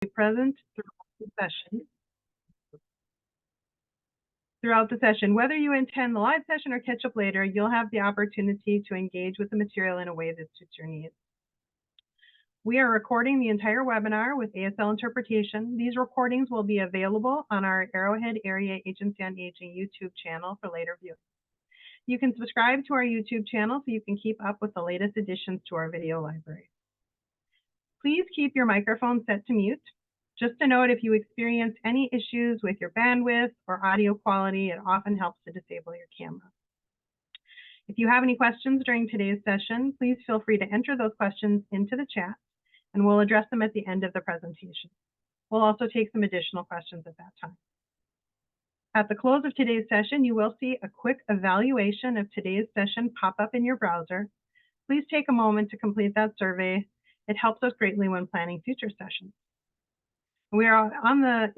present throughout the session. Whether you attend the live session or catch up later, you'll have the opportunity to engage with the material in a way that suits your needs. We are recording the entire webinar with ASL interpretation. These recordings will be available on our Arrowhead Area Agency on Aging YouTube channel for later viewing. You can subscribe to our YouTube channel so you can keep up with the latest additions to our video library. Please keep your microphone set to mute. Just a note, if you experience any issues with your bandwidth or audio quality, it often helps to disable your camera. If you have any questions during today's session, please feel free to enter those questions into the chat, and we'll address them at the end of the presentation. We'll also take some additional questions at that time. At the close of today's session, you will see a quick evaluation of today's session pop up in your browser. Please take a moment to complete that survey. It helps us greatly when planning future sessions. We are on that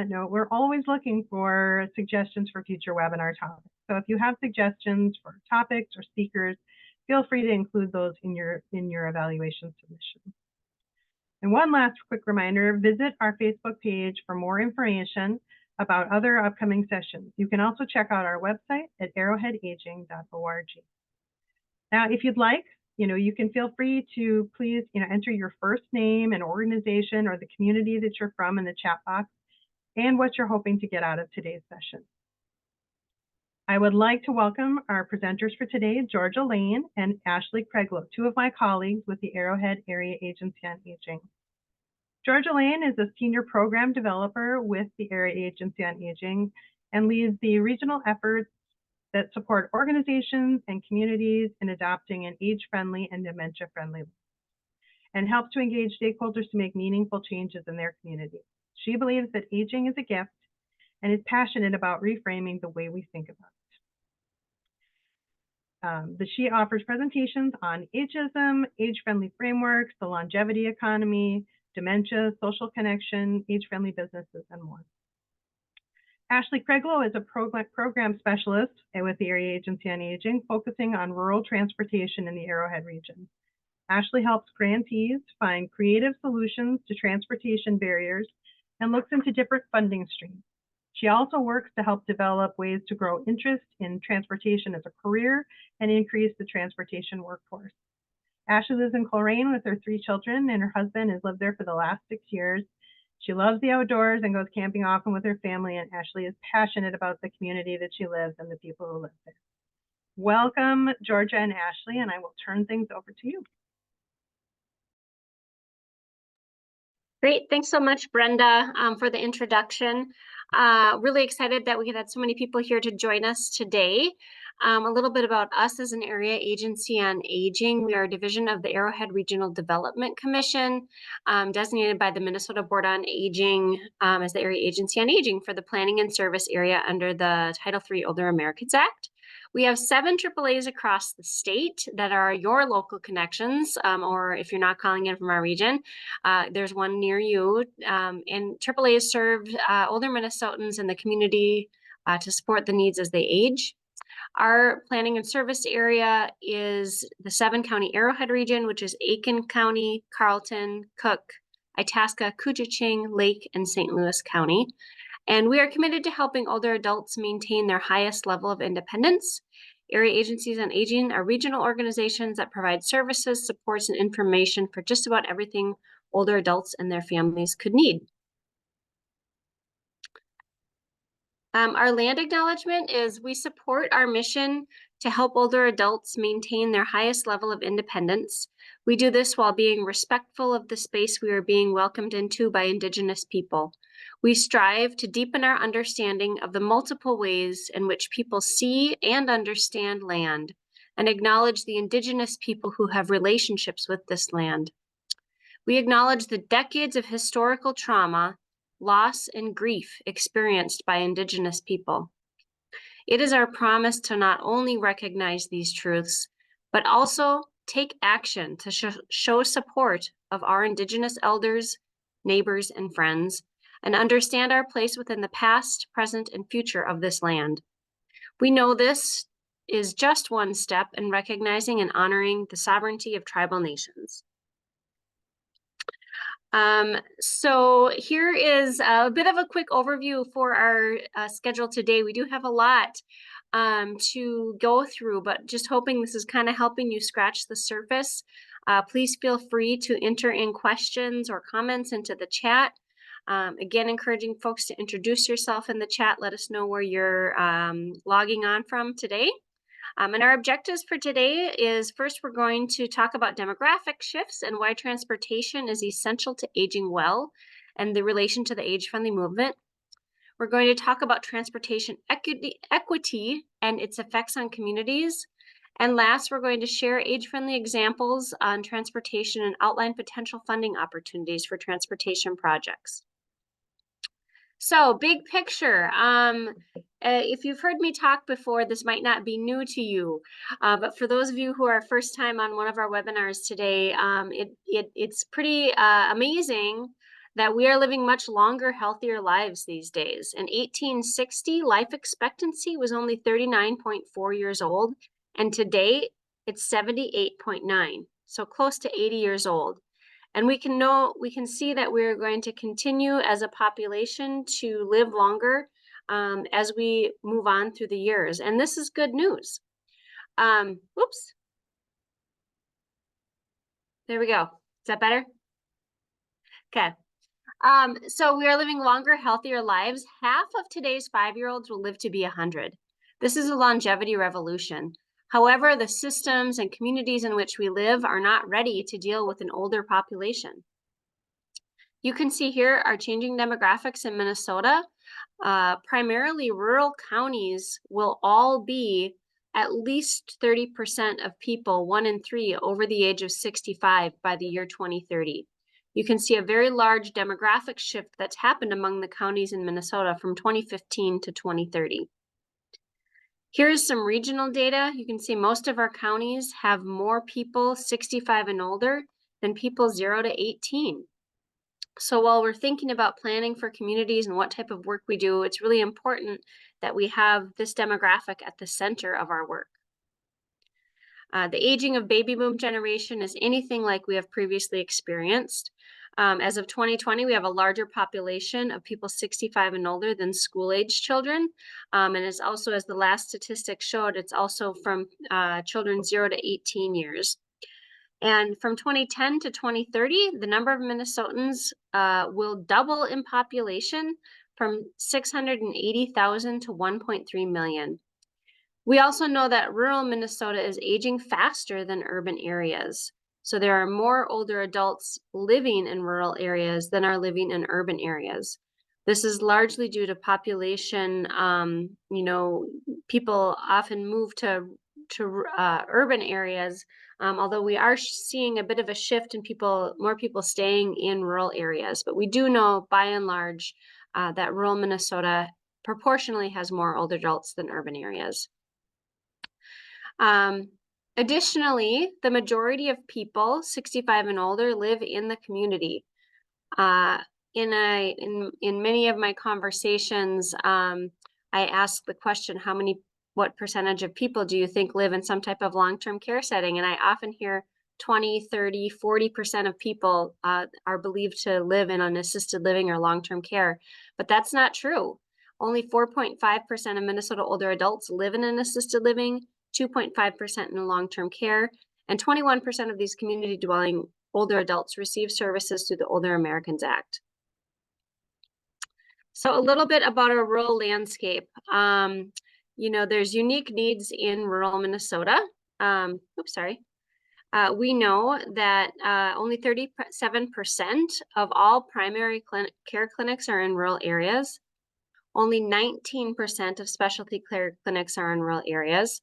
note, we're always looking for suggestions for future webinar topics. So if you have suggestions for topics or speakers, feel free to include those in your evaluation submission. And one last quick reminder, visit our Facebook page for more information about other upcoming sessions. You can also check out our website at arrowheadaging.org. Now, if you'd like, you can feel free to please, enter your first name and organization or the community that you're from in the chat box and what you're hoping to get out of today's session. I would like to welcome our presenters for today, Georgia Lane and Ashley Craiglow, two of my colleagues with the Arrowhead Area Agency on Aging. Georgia Lane is a senior program developer with the Area Agency on Aging and leads the regional efforts that support organizations and communities in adopting an age-friendly and dementia-friendly life, and helps to engage stakeholders to make meaningful changes in their community. She believes that aging is a gift and is passionate about reframing the way we think about it. She offers presentations on ageism, age-friendly frameworks, the longevity economy, dementia, social connection, age-friendly businesses, and more. Ashley Craiglow is a program specialist with the Area Agency on Aging, focusing on rural transportation in the Arrowhead region. Ashley helps grantees find creative solutions to transportation barriers and looks into different funding streams. She also works to help develop ways to grow interest in transportation as a career and increase the transportation workforce. Ashley lives in Coleraine with her 3 children, and her husband has lived there for the last 6 years. She loves the outdoors and goes camping often with her family, and Ashley is passionate about the community that she lives and the people who live there. Welcome, Georgia and Ashley, and I will turn things over to you. Great, thanks so much, Brenda, for the introduction. Really excited that we had so many people here to join us today. A little bit about us as an Area Agency on Aging. We are a division of the Arrowhead Regional Development Commission, designated by the Minnesota Board on Aging as the Area Agency on Aging for the planning and service area under the Title III Older Americans Act. We have 7 AAAs across the state that are your local connections, or if you're not calling in from our region, there's one near you. And AAAs serve older Minnesotans in the community to support the needs as they age. Our planning and service area is the 7-county Arrowhead region, which is Aiken County, Carlton, Cook, Itasca, Koochiching, Lake, and St. Louis County. And we are committed to helping older adults maintain their highest level of independence. Area Agencies on Aging are regional organizations that provide services, supports, and information for just about everything older adults and their families could need. Our land acknowledgement is we support our mission to help older adults maintain their highest level of independence. We do this while being respectful of the space we are being welcomed into by Indigenous people. We strive to deepen our understanding of the multiple ways in which people see and understand land, and acknowledge the Indigenous people who have relationships with this land. We acknowledge the decades of historical trauma, loss, and grief experienced by Indigenous people. It is our promise to not only recognize these truths, but also take action to show support of our Indigenous elders, neighbors, and friends, and understand our place within the past, present, and future of this land. We know this is just one step in recognizing and honoring the sovereignty of tribal nations. So here is a bit of a quick overview for our schedule today. We do have a lot to go through, but just hoping this is kind of helping you scratch the surface. Please feel free to enter in questions or comments into the chat. Again, encouraging folks to introduce yourself in the chat. Let us know where you're logging on from today. And our objectives for today is, first, we're going to talk about demographic shifts and why transportation is essential to aging well and the relation to the age-friendly movement. We're going to talk about transportation equity and its effects on communities. And last, we're going to share age-friendly examples on transportation and outline potential funding opportunities for transportation projects. So, big picture. If you've heard me talk before, this might not be new to you, but for those of you who are first time on one of our webinars today, it's pretty amazing that we are living much longer, healthier lives these days. In 1860, life expectancy was only 39.4 years old, and today it's 78.9, so close to 80 years old. And we can see that we're going to continue as a population to live longer as we move on through the years. And this is good news. Whoops. There we go. Is that better? Okay. So we are living longer, healthier lives. Half of today's 5-year-olds will live to be 100. This is a longevity revolution. However, the systems and communities in which we live are not ready to deal with an older population. You can see here our changing demographics in Minnesota. Primarily rural counties will all be at least 30% of people, 1 in 3, over the age of 65 by the year 2030. You can see a very large demographic shift that's happened among the counties in Minnesota from 2015 to 2030. Here's some regional data. You can see most of our counties have more people 65 and older than people 0 to 18. So while we're thinking about planning for communities and what type of work we do, it's really important that we have this demographic at the center of our work. The aging of baby boom generation is anything like we have previously experienced. As of 2020, we have a larger population of people 65 and older than school-age children. And it's also, as the last statistic showed, it's also from children 0 to 18 years. And from 2010 to 2030, the number of Minnesotans will double in population from 680,000 to 1.3 million. We also know that rural Minnesota is aging faster than urban areas. So there are more older adults living in rural areas than are living in urban areas. This is largely due to population. People often move to urban areas, although we are seeing a bit of a shift in more people staying in rural areas. But we do know, by and large, that rural Minnesota proportionally has more older adults than urban areas. Additionally, the majority of people 65 and older live in the community. In many of my conversations, I ask the question, what percentage of people do you think live in some type of long-term care setting? And I often hear 20, 30, 40% of people are believed to live in an assisted living or long-term care, but that's not true. Only 4.5% of Minnesota older adults live in an assisted living, 2.5% in long-term care, and 21% of these community dwelling older adults receive services through the Older Americans Act. So a little bit about our rural landscape. There's unique needs in rural Minnesota. We know that only 37% of all primary care clinics are in rural areas. Only 19% of specialty care clinics are in rural areas.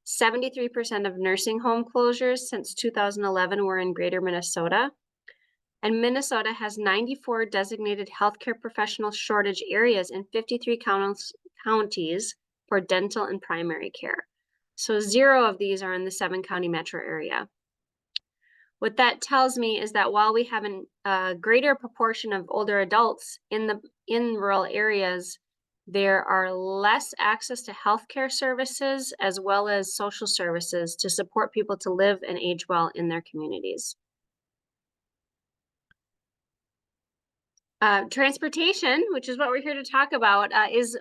73% of nursing home closures since 2011 were in greater Minnesota. And Minnesota has 94 designated healthcare professional shortage areas in 53 counties for dental and primary care. So 0 of these are in the 7-county metro area. What that tells me is that while we have a greater proportion of older adults in rural areas, there are less access to healthcare services as well as social services to support people to live and age well in their communities. Transportation, which is what we're here to talk about, is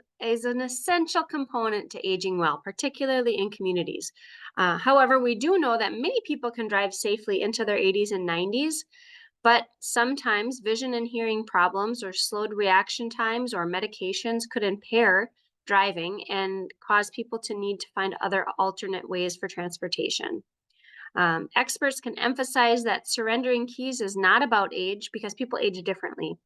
an essential component to aging well, particularly in communities. However, we do know that many people can drive safely into their 80s and 90s, but sometimes vision and hearing problems or slowed reaction times or medications could impair driving and cause people to need to find other alternate ways for transportation. Experts can emphasize that surrendering keys is not about age because people age differently.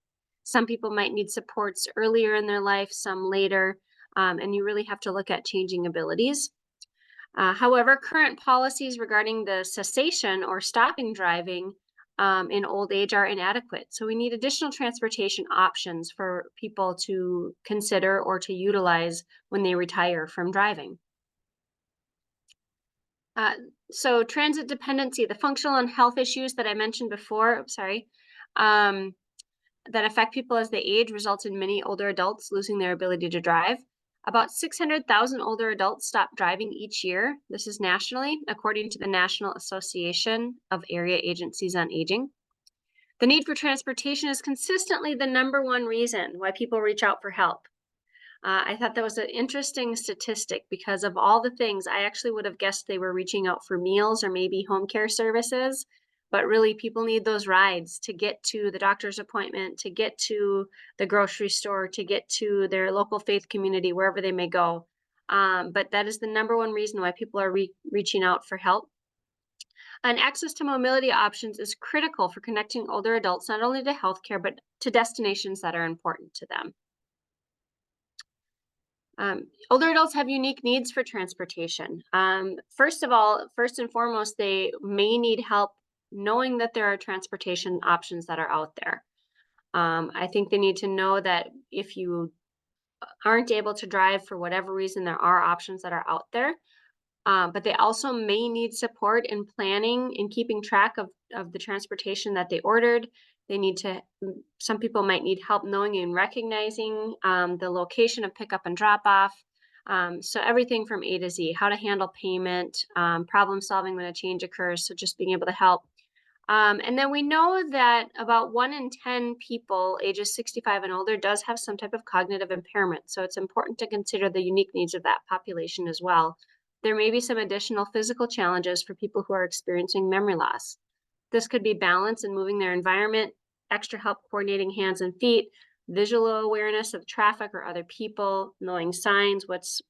Some people might need supports earlier in their life, some later, and you really have to look at changing abilities. However, current policies regarding the cessation or stopping driving in old age are inadequate. So we need additional transportation options for people to consider or to utilize when they retire from driving. So transit dependency, the functional and health issues that I mentioned before, that affect people as they age result in many older adults losing their ability to drive. About 600,000 older adults stop driving each year. This is nationally, according to the National Association of Area Agencies on Aging. The need for transportation is consistently the #1 reason why people reach out for help. I thought that was an interesting statistic because of all the things, I actually would have guessed they were reaching out for meals or maybe home care services, but really people need those rides to get to the doctor's appointment, to get to the grocery store, to get to their local faith community, wherever they may go. But that is the #1 reason why people are reaching out for help. And access to mobility options is critical for connecting older adults, not only to healthcare, but to destinations that are important to them. Older adults have unique needs for transportation. First and foremost, they may need help knowing that there are transportation options that are out there. I think they need to know that if you aren't able to drive for whatever reason, there are options that are out there. But they also may need support in planning and keeping track of the transportation that they ordered. Some people might need help knowing and recognizing the location of pickup and drop off. So everything from A to Z, how to handle payment, problem solving when a change occurs. So just being able to help. And then we know that about 1 in 10 people ages 65 and older does have some type of cognitive impairment. So it's important to consider the unique needs of that population as well. There may be some additional physical challenges for people who are experiencing memory loss. This could be balance and moving their environment, extra help coordinating hands and feet, visual awareness of traffic or other people, knowing signs, what's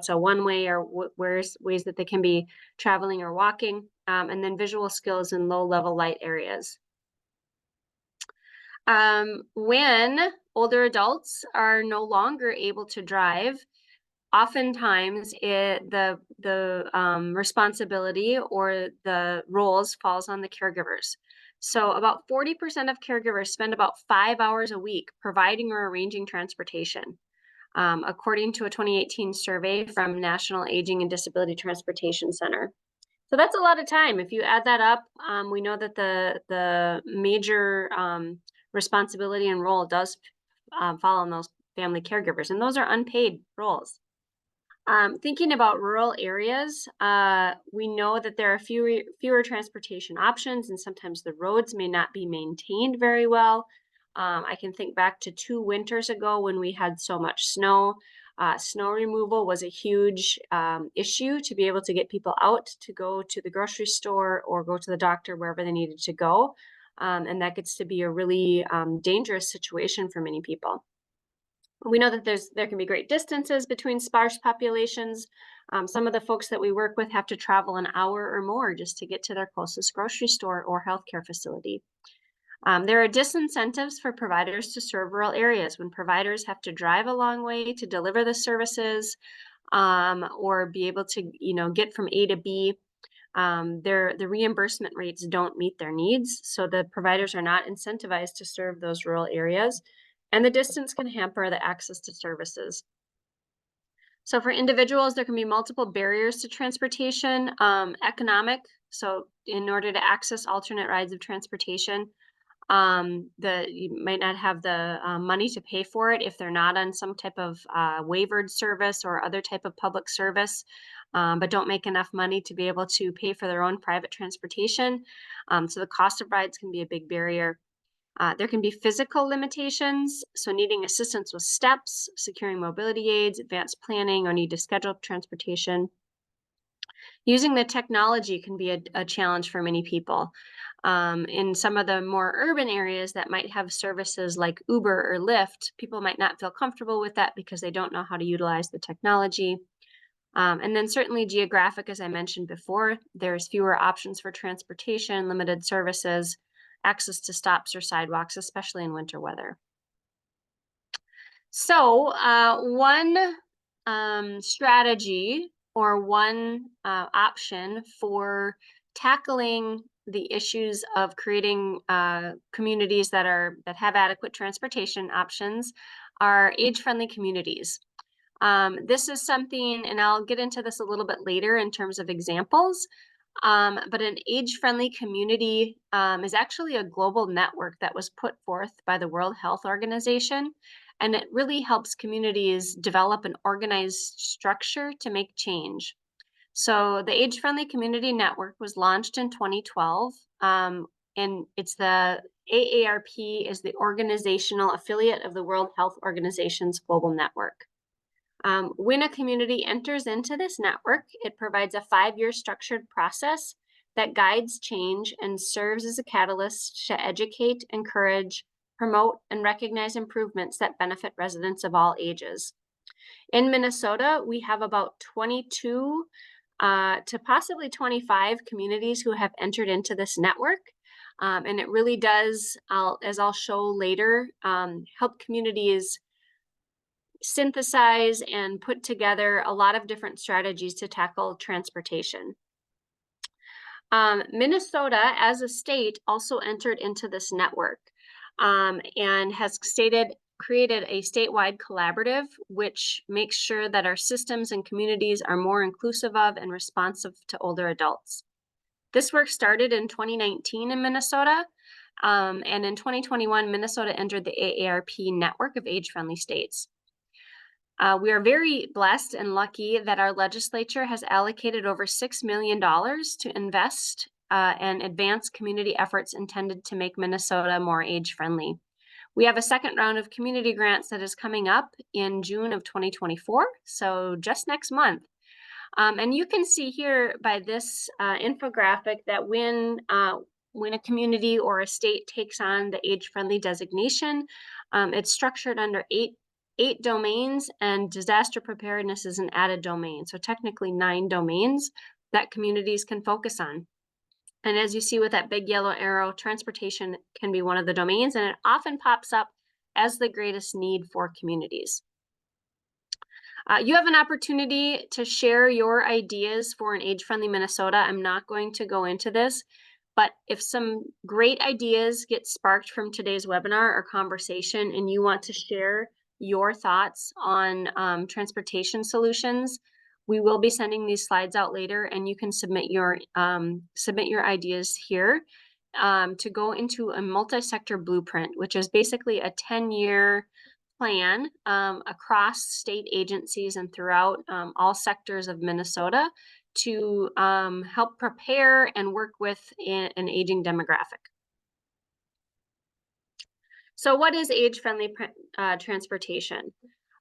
a one-way or where's ways that they can be traveling or walking, and then visual skills in low-level light areas. When older adults are no longer able to drive, oftentimes the responsibility or the roles falls on the caregivers. So about 40% of caregivers spend about 5 hours a week providing or arranging transportation, according to a 2018 survey from National Aging and Disability Transportation Center. So that's a lot of time. If you add that up, we know that the major responsibility and role does fall on those family caregivers, and those are unpaid roles. Thinking about rural areas, we know that there are fewer transportation options, and sometimes the roads may not be maintained very well. I can think back to 2 winters ago when we had so much snow. Snow removal was a huge issue to be able to get people out to go to the grocery store or go to the doctor, wherever they needed to go. And that gets to be a really dangerous situation for many people. We know that there can be great distances between sparse populations. Some of the folks that we work with have to travel an hour or more just to get to their closest grocery store or healthcare facility. There are disincentives for providers to serve rural areas when providers have to drive a long way to deliver the services or be able to, get from A to B. The reimbursement rates don't meet their needs, so the providers are not incentivized to serve those rural areas, and the distance can hamper the access to services. So for individuals, there can be multiple barriers to transportation, economic. So in order to access alternate rides of transportation, you might not have the money to pay for it if they're not on some type of waivered service or other type of public service, but don't make enough money to be able to pay for their own private transportation. So the cost of rides can be a big barrier. There can be physical limitations, so needing assistance with steps, securing mobility aids, advanced planning, or need to schedule transportation. Using the technology can be a challenge for many people. In some of the more urban areas that might have services like Uber or Lyft, people might not feel comfortable with that because they don't know how to utilize the technology. And then certainly geographic, as I mentioned before, there's fewer options for transportation, limited services, access to stops or sidewalks, especially in winter weather. So one strategy or one option for tackling the issues of creating communities that have adequate transportation options are age-friendly communities. This is something, and I'll get into this a little bit later in terms of examples, but an age-friendly community is actually a global network that was put forth by the World Health Organization, and it really helps communities develop an organized structure to make change. So the Age-Friendly Community Network was launched in 2012, and it's the AARP is the organizational affiliate of the World Health Organization's global network. When a community enters into this network, it provides a 5-year structured process that guides change and serves as a catalyst to educate, encourage, promote, and recognize improvements that benefit residents of all ages. In Minnesota, we have about 22 to possibly 25 communities who have entered into this network. And it really does, as I'll show later, help communities synthesize and put together a lot of different strategies to tackle transportation. Minnesota, as a state, also entered into this network and has created a statewide collaborative, which makes sure that our systems and communities are more inclusive of and responsive to older adults. This work started in 2019 in Minnesota, and in 2021, Minnesota entered the AARP network of age-friendly states. We are very blessed and lucky that our legislature has allocated over $6 million to invest and advance community efforts intended to make Minnesota more age-friendly. We have a second round of community grants that is coming up in June of 2024, so just next month. And you can see here by this infographic that when a community or a state takes on the age-friendly designation, it's structured under eight domains, and disaster preparedness is an added domain. So technically 9 domains that communities can focus on. And as you see with that big yellow arrow, transportation can be one of the domains, and it often pops up as the greatest need for communities. You have an opportunity to share your ideas for an age-friendly Minnesota. I'm not going to go into this, but if some great ideas get sparked from today's webinar or conversation and you want to share your thoughts on transportation solutions, we will be sending these slides out later, and you can submit your ideas here to go into a multi-sector blueprint, which is basically a 10-year plan across state agencies and throughout all sectors of Minnesota to help prepare and work with an aging demographic. So what is age-friendly transportation?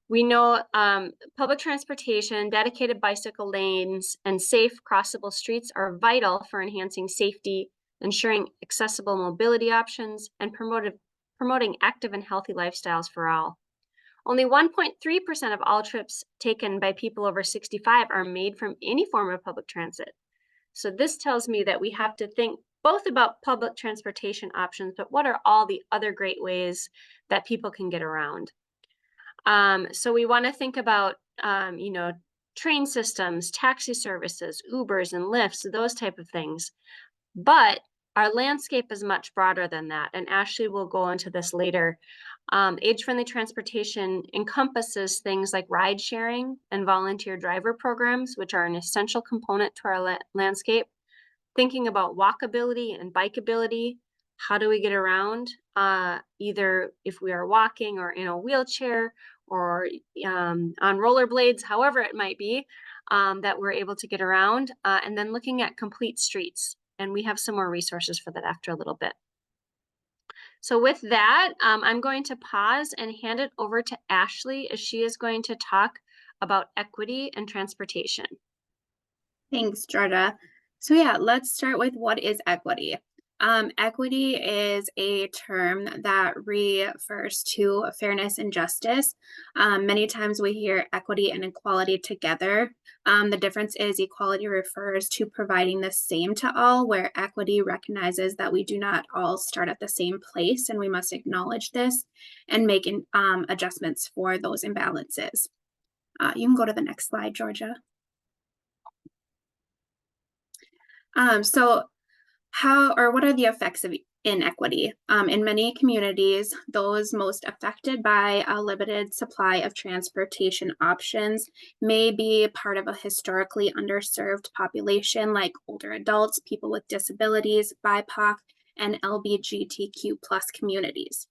We know public transportation, dedicated bicycle lanes, and safe crossable streets are vital for enhancing safety, ensuring accessible mobility options, and promoting active and healthy lifestyles for all. Only 1.3% of all trips taken by people over 65 are made from any form of public transit. So this tells me that we have to think both about public transportation options, but what are all the other great ways that people can get around? So we want to think about, train systems, taxi services, Ubers and Lyfts, those type of things. But our landscape is much broader than that, and Ashley will go into this later. Age-friendly transportation encompasses things like ride sharing and volunteer driver programs, which are an essential component to our landscape. Thinking about walkability and bikeability. How do we get around? Either if we are walking or in a wheelchair or on rollerblades, however it might be, that we're able to get around. And then looking at complete streets. And we have some more resources for that after a little bit. So with that, I'm going to pause and hand it over to Ashley as she is going to talk about equity and transportation. Thanks, Georgia. So yeah, let's start with what is equity. Equity is a term that refers to fairness and justice. Many times we hear equity and equality together. The difference is equality refers to providing the same to all, where equity recognizes that we do not all start at the same place, and we must acknowledge this and make adjustments for those imbalances. You can go to the next slide, Georgia. So what are the effects of inequity? In many communities, those most affected by a limited supply of transportation options may be part of a historically underserved population like older adults, people with disabilities, BIPOC, and LGBTQ+ communities.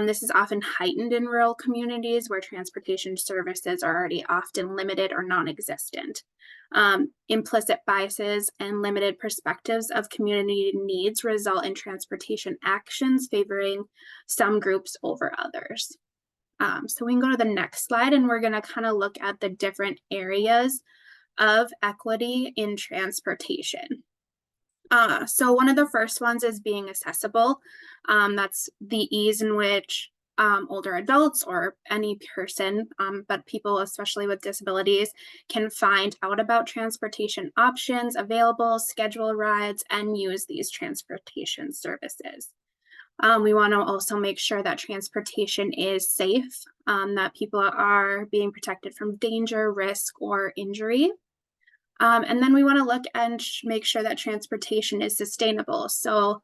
This is often heightened in rural communities where transportation services are already often limited or non-existent. Implicit biases and limited perspectives of community needs result in transportation actions favoring some groups over others. So we can go to the next slide, and we're going to kind of look at the different areas of equity in transportation. So one of the first ones is being accessible. That's the ease in which older adults or any person, but people especially with disabilities, can find out about transportation options available, schedule rides, and use these transportation services. We want to also make sure that transportation is safe, that people are being protected from danger, risk, or injury. And then we want to look and make sure that transportation is sustainable. So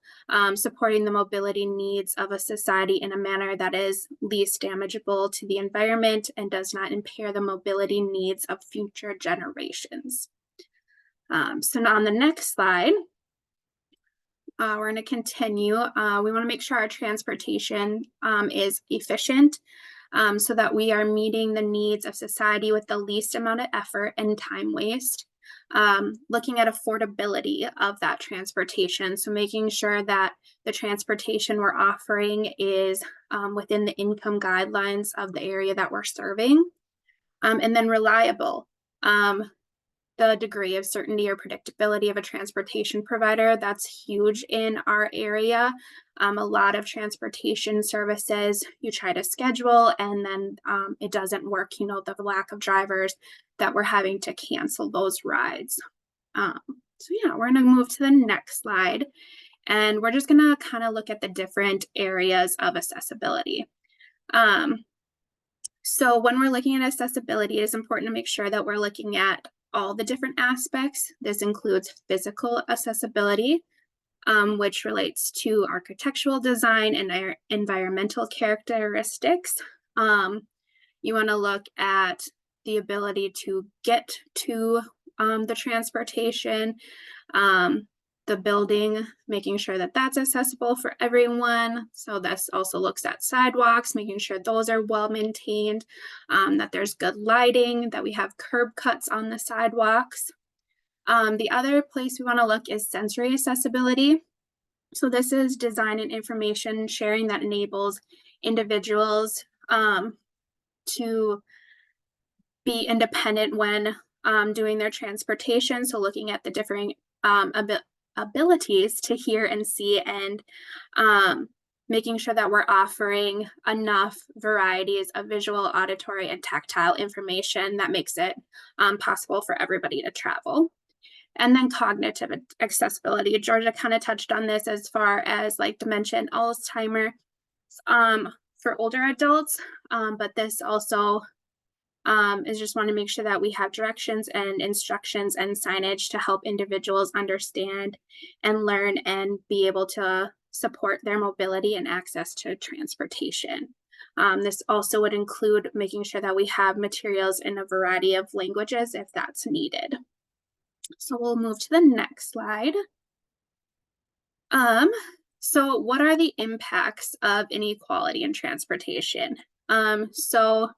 supporting the mobility needs of a society in a manner that is least damageable to the environment and does not impair the mobility needs of future generations. So now on the next slide, we're going to continue. We want to make sure our transportation is efficient so that we are meeting the needs of society with the least amount of effort and time waste. Looking at affordability of that transportation. So making sure that the transportation we're offering is within the income guidelines of the area that we're serving. And then reliable. The degree of certainty or predictability of a transportation provider, that's huge in our area. A lot of transportation services, you try to schedule and then it doesn't work, the lack of drivers that we're having to cancel those rides. So yeah, we're gonna move to the next slide, and we're just gonna kind of look at the different areas of accessibility. So when we're looking at accessibility, it is important to make sure that we're looking at all the different aspects. This includes physical accessibility, which relates to architectural design and environmental characteristics. You want to look at the ability to get to the transportation, the building, making sure that that's accessible for everyone. So this also looks at sidewalks, making sure those are well maintained, that there's good lighting, that we have curb cuts on the sidewalks. The other place we want to look is sensory accessibility. So this is design and information sharing that enables individuals to be independent when doing their transportation. So looking at the different abilities to hear and see, and making sure that we're offering enough varieties of visual, auditory, and tactile information that makes it possible for everybody to travel. And then cognitive accessibility. Georgia kind of touched on this as far as like dementia and Alzheimer's for older adults, but this also is just want to make sure that we have directions and instructions and signage to help individuals understand and learn and be able to support their mobility and access to transportation. This also would include making sure that we have materials in a variety of languages if that's needed. So we'll move to the next slide. So what are the impacts of inequality in transportation? So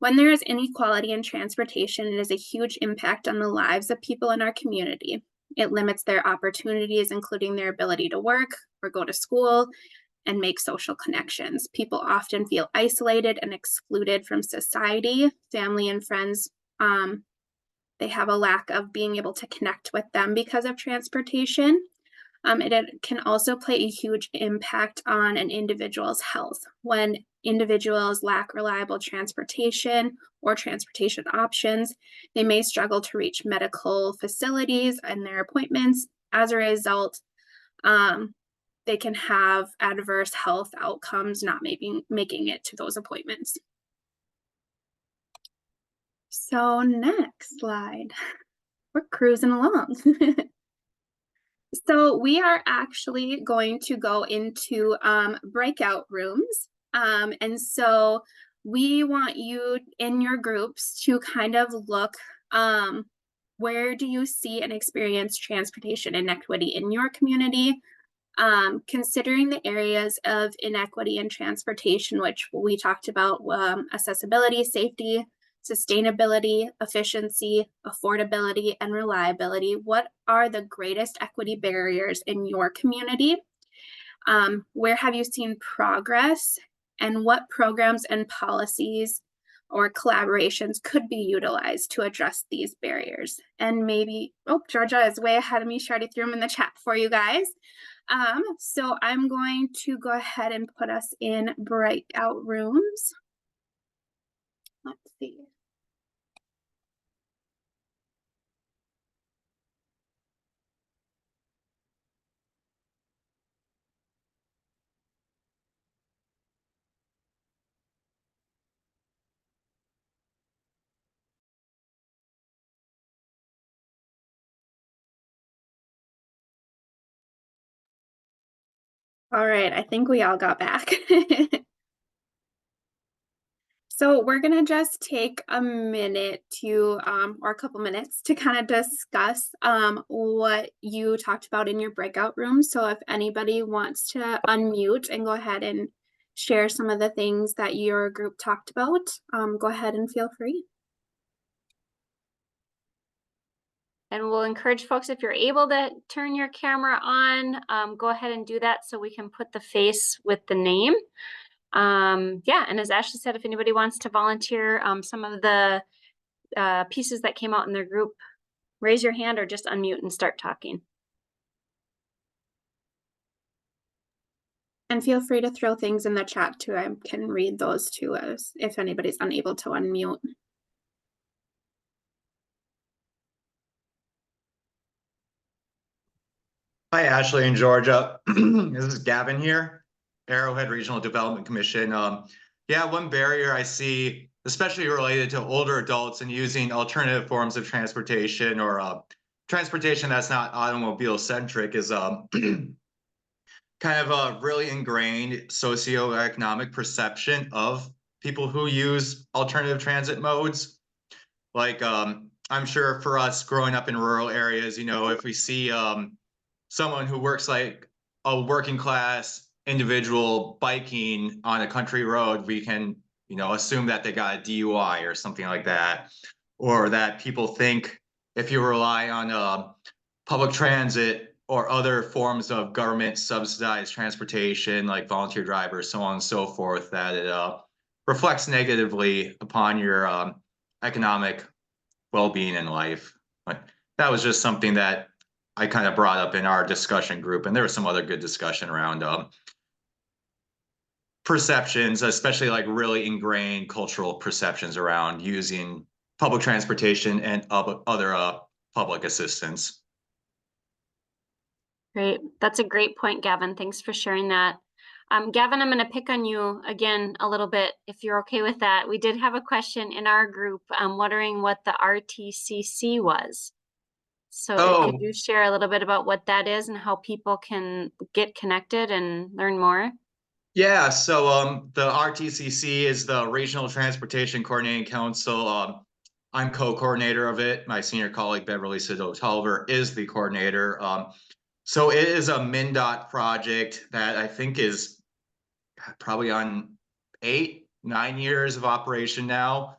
when there is inequality in transportation, it has a huge impact on the lives of people in our community. It limits their opportunities, including their ability to work or go to school, and make social connections. People often feel isolated and excluded from society, family and friends. They have a lack of being able to connect with them because of transportation. It can also play a huge impact on an individual's health. When individuals lack reliable transportation or transportation options, they may struggle to reach medical facilities and their appointments. As a result, they can have adverse health outcomes not making it to those appointments. So next slide. We're cruising along. So we are actually going to go into breakout rooms. And so we want you in your groups to kind of look, where do you see and experience transportation inequity in your community? Considering the areas of inequity in transportation, which we talked about, accessibility, safety, sustainability, efficiency, affordability, and reliability. What are the greatest equity barriers in your community? Where have you seen progress? And what programs and policies or collaborations could be utilized to address these barriers? And maybe, oh, Georgia is way ahead of me. She already threw them in the chat for you guys. So I'm going to go ahead and put us in breakout rooms. Let's see. All right, I think we all got back. So we're gonna just take a minute to, or a couple minutes to kind of discuss what you talked about in your breakout room. So if anybody wants to unmute and go ahead and share some of the things that your group talked about, go ahead and feel free. And we'll encourage folks, if you're able to turn your camera on, go ahead and do that so we can put the face with the name. Yeah, and as Ashley said, if anybody wants to volunteer some of the pieces that came out in their group, raise your hand or just unmute and start talking. And feel free to throw things in the chat too. I can read those too, as if anybody's unable to unmute. Hi, Ashley and Georgia. This is Gavin here, Arrowhead Regional Development Commission. Yeah, one barrier I see, especially related to older adults and using alternative forms of transportation or transportation that's not automobile centric, is kind of a really ingrained socioeconomic perception of people who use alternative transit modes. Like, I'm sure for us growing up in rural areas, you know, if we see someone who works like a working class individual biking on a country road, we can, you know, assume that they got a DUI or something like that, or that people think if you rely on public transit or other forms of government subsidized transportation like volunteer drivers, so on and so forth, that it reflects negatively upon your economic well-being in life. But that was just something that I kind of brought up in our discussion group, and there was some other good discussion around perceptions, especially like really ingrained cultural perceptions around using public transportation and other public assistance. Great, that's a great point, Gavin. Thanks for sharing that. Gavin, I'm going to pick on you again a little bit, if you're okay with that. We did have a question in our group wondering what the RTCC was. So could you share a little bit about what that is and how people can get connected and learn more? Yeah, so the RTCC is the Regional Transportation Coordinating Council. I'm co-coordinator of it. My senior colleague, Beverly Sido-Tolliver, is the coordinator. So it is a MnDOT project that I think is probably on 8-9 years of operation now.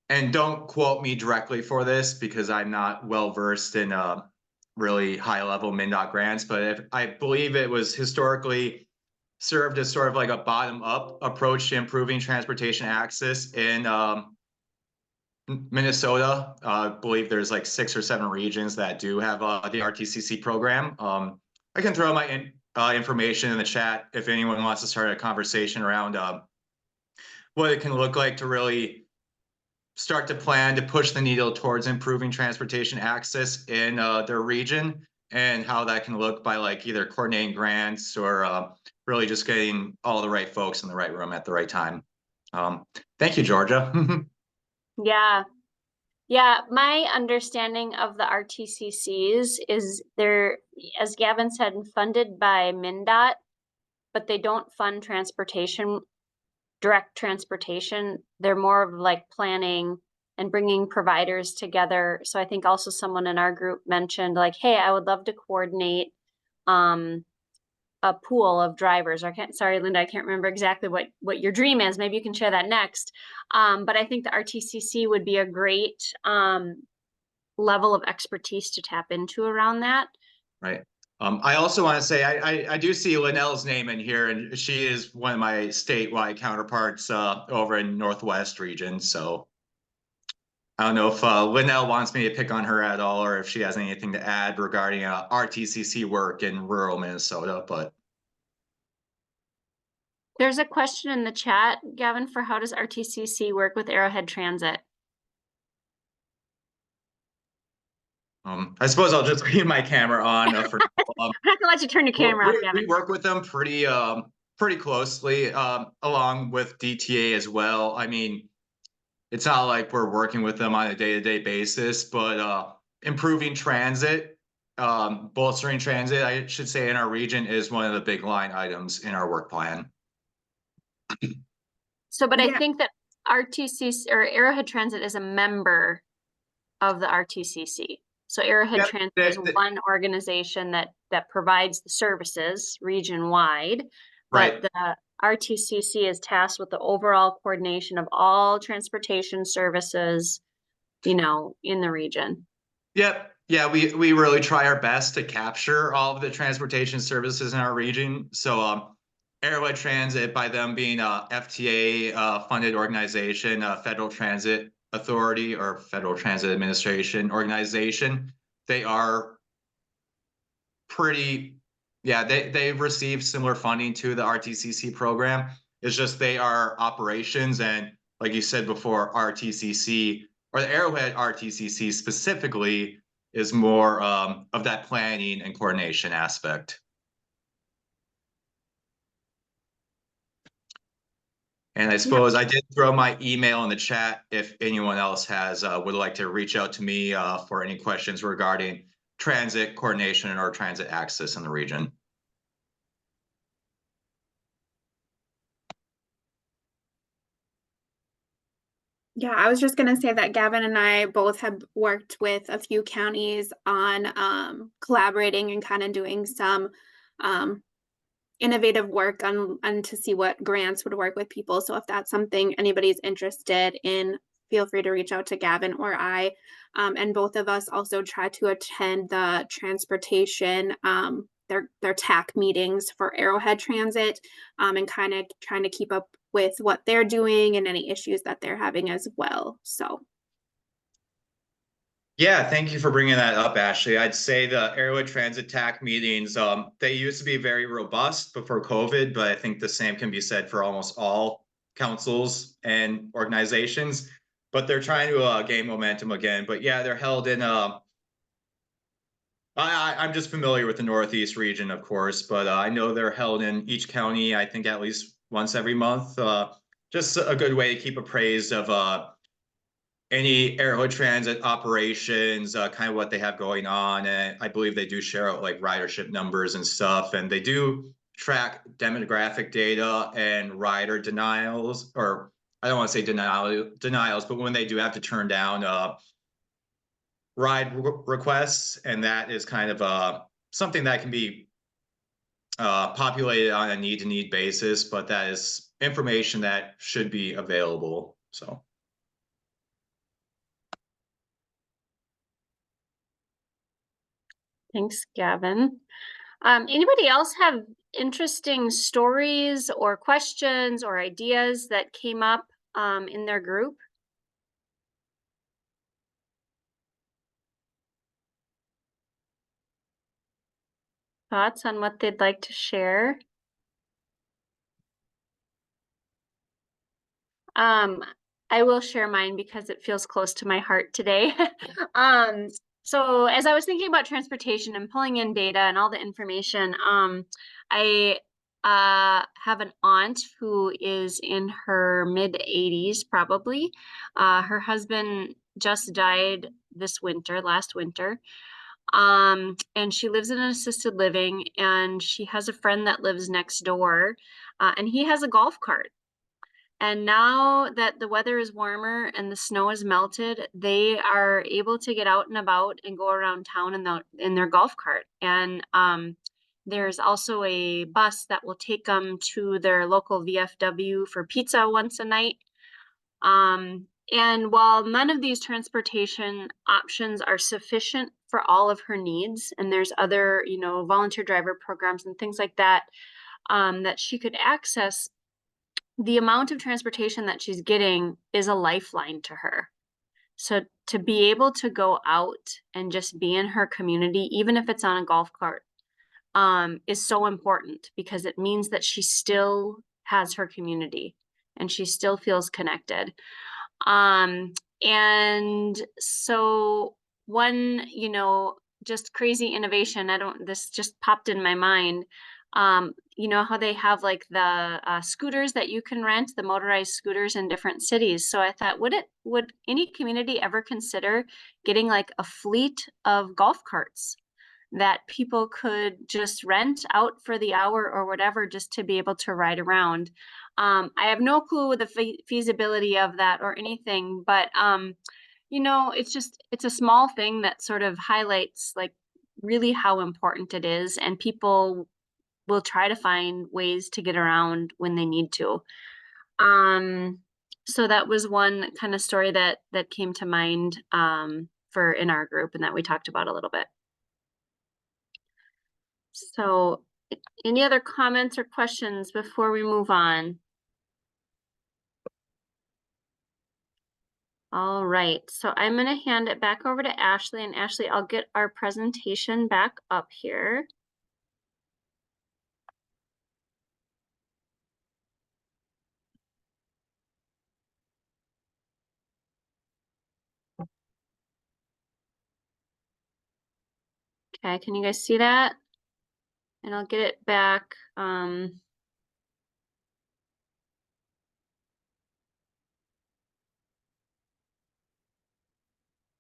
And don't quote me directly for this because I'm not well versed in really high level MnDOT grants, but I believe it was historically served as sort of like a bottom up approach to improving transportation access in Minnesota. I believe there's like 6 or 7 regions that do have the RTCC program. I can throw my information in the chat if anyone wants to start a conversation around what it can look like to really start to plan to push the needle towards improving transportation access in their region, and how that can look by like either coordinating grants or really just getting all the right folks in the right room at the right time. Thank you, Georgia. Yeah. Yeah, my understanding of the RTCCs is they're, as Gavin said, funded by MnDOT, but they don't fund transportation, direct transportation. They're more of like planning and bringing providers together. So I think also someone in our group mentioned like, hey, I would love to coordinate a pool of drivers. Sorry, Linda, I can't remember exactly what your dream is. Maybe you can share that next. But I think the RTCC would be a great level of expertise to tap into around that. Right. I also want to say I do see Linnell's name in here, and she is one of my statewide counterparts over in Northwest region. So I don't know if Linnell wants me to pick on her at all, or if she has anything to add regarding RTCC work in rural Minnesota. But there's a question in the chat, Gavin, for how does RTCC work with Arrowhead Transit? I suppose I'll just leave my camera on for I'm not gonna let you turn your camera off, Gavin. We work with them pretty closely, along with DTA as well. I mean, it's not like we're working with them on a day-to-day basis, but improving transit, bolstering transit, I should say, in our region is one of the big line items in our work plan. So, but Yeah. I think that RTCC or Arrowhead Transit is a member of the RTCC. So Arrowhead Yep, Transit is one organization that provides the services region-wide, Right. but the RTCC is tasked with the overall coordination of all transportation services, you know, in the region. Yep. Yeah, we really try our best to capture all of the transportation services in our region. So Arrowhead Transit, by them being a FTA funded organization, Federal Transit Authority or Federal Transit Administration organization, they are pretty, yeah, they've received similar funding to the RTCC program. It's just they are operations, and like you said before, RTCC or the Arrowhead RTCC specifically is more of that planning and coordination aspect. And I suppose I did throw my email in the chat if anyone else has would like to reach out to me for any questions regarding transit coordination or transit access in the region. Yeah, I was just going to say that Gavin and I both have worked with a few counties on collaborating and kind of doing some innovative work on to see what grants would work with people. So if that's something anybody's interested in, feel free to reach out to Gavin or I. And both of us also try to attend the transportation, their TAC meetings for Arrowhead Transit, and kind of trying to keep up with what they're doing and any issues that they're having as well. So. Yeah, thank you for bringing that up, Ashley. I'd say the Arrowhead Transit TAC meetings, they used to be very robust before COVID, but I think the same can be said for almost all councils and organizations. But they're trying to gain momentum again. But yeah, they're held in. I'm just familiar with the Northeast region, of course, but I know they're held in each county, I think at least once every month. Just a good way to keep appraised of any Arrowhead Transit operations, kind of what they have going on. And I believe they do share out like ridership numbers and stuff. And they do track demographic data and rider denials, or I don't want to say denials, but when they do have to turn down ride requests, and that is kind of something that can be populated on a need-to-need basis, but that is information that should be available. So. Thanks, Gavin. Anybody else have interesting stories or questions or ideas that came up in their group? Thoughts on what they'd like to share? I will share mine because it feels close to my heart today. So as I was thinking about transportation and pulling in data and all the information, I have an aunt who is in her mid-80s, probably. Her husband just died last winter. And she lives in an assisted living, and she has a friend that lives next door, and he has a golf cart. And now that the weather is warmer and the snow is melted, they are able to get out and about and go around town in their golf cart. And there's also a bus that will take them to their local VFW for pizza once a night. And while none of these transportation options are sufficient for all of her needs, and there's other, volunteer driver programs and things like that, that she could access, the amount of transportation that she's getting is a lifeline to her. So to be able to go out and just be in her community, even if it's on a golf cart, is so important, because it means that she still has her community and she still feels connected. And so one, just crazy innovation, this just popped in my mind. How they have like the scooters that you can rent, the motorized scooters in different cities. So I thought, would any community ever consider getting like a fleet of golf carts that people could just rent out for the hour or whatever, just to be able to ride around? I have no clue the feasibility of that or anything, but it's a small thing that sort of highlights like really how important it is, and people will try to find ways to get around when they need to. So that was one kind of story that came to mind for in our group, and that we talked about a little bit. So any other comments or questions before we move on? All right, so I'm going to hand it back over to Ashley, and Ashley, I'll get our presentation back up here. Okay, can you guys see that? And I'll get it back.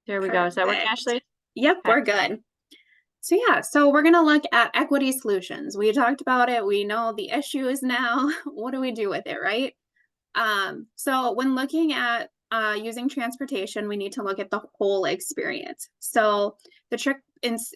There we go. Does that work, Perfect. Ashley? Yep, Okay. we're good. So we're going to look at equity solutions. We talked about it. We know the issues now. What do we do with it, right? So when looking at using transportation, we need to look at the whole experience. So the trip